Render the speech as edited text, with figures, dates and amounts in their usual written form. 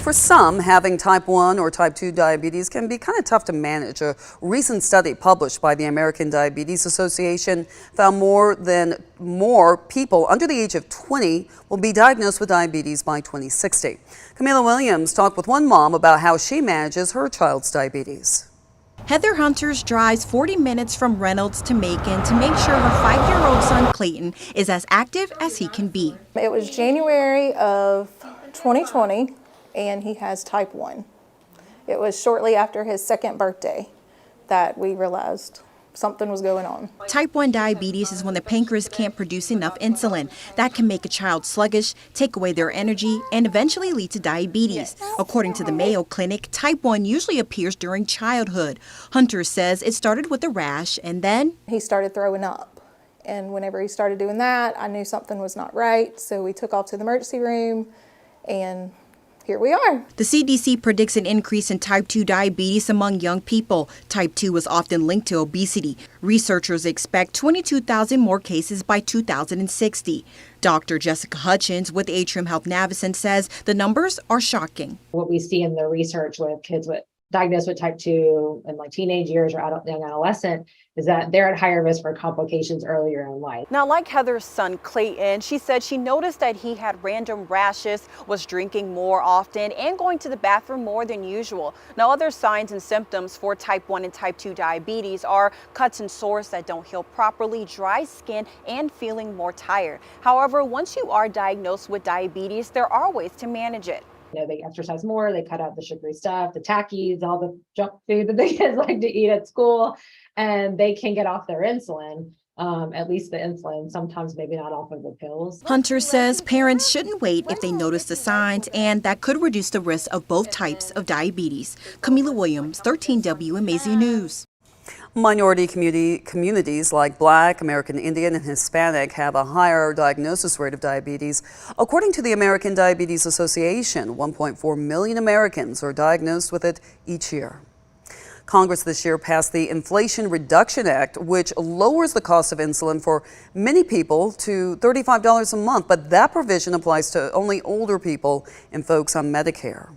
For some, having type 1 or type 2 diabetes can be kind of tough to manage. A recent study published by the American Diabetes Association found more people under the age of 20 will be diagnosed with diabetes by 2060. Camila Williams talked with one mom about how she manages her child's diabetes. Heather Hunters drives 40 minutes from Reynolds to Macon to make sure her 5-year-old son Clayton is as active as he can be. It was January of 2020. And he has type 1. It was shortly after his second birthday that we realized something was going on. Type 1 diabetes is when the pancreas can't produce enough insulin. That can make a child sluggish, take away their energy, and eventually lead to diabetes. According to the Mayo Clinic, type 1 usually appears during childhood. Hunter says it started with a rash and then he started throwing up. And whenever he started doing that, I knew something was not right. So we took off to the emergency room and here we are. The CDC predicts an increase in type 2 diabetes among young people. Type 2 is often linked to obesity. Researchers expect 22,000 more cases by 2060. Dr. Jessica Hutchins with Atrium Health Navicent says the numbers are shocking. What we see in the research with kids diagnosed with type 2 in like teenage years or young adolescent is that they're at higher risk for complications earlier in life. Now, like Heather's son Clayton, she said she noticed that he had random rashes, was drinking more often, and going to the bathroom more than usual. Now, other signs and symptoms for type 1 and type 2 diabetes are cuts and sores that don't heal properly, dry skin, and feeling more tired. However, once you are diagnosed with diabetes, there are ways to manage it. You know, they exercise more, they cut out the sugary stuff, the tackies, all the junk food that the kids like to eat at school, and they can get off their insulin, at least the insulin, sometimes maybe not off of the pills. Hunter says parents shouldn't wait if they notice the signs, and that could reduce the risk of both types of diabetes. Camila Williams, 13W Amazing News. Minority communities like Black, American Indian, and Hispanic have a higher diagnosis rate of diabetes. According to the American Diabetes Association, 1.4 million Americans are diagnosed with it each year. Congress this year passed the Inflation Reduction Act, which lowers the cost of insulin for many people to $35 a month, but that provision applies to only older people and folks on Medicare.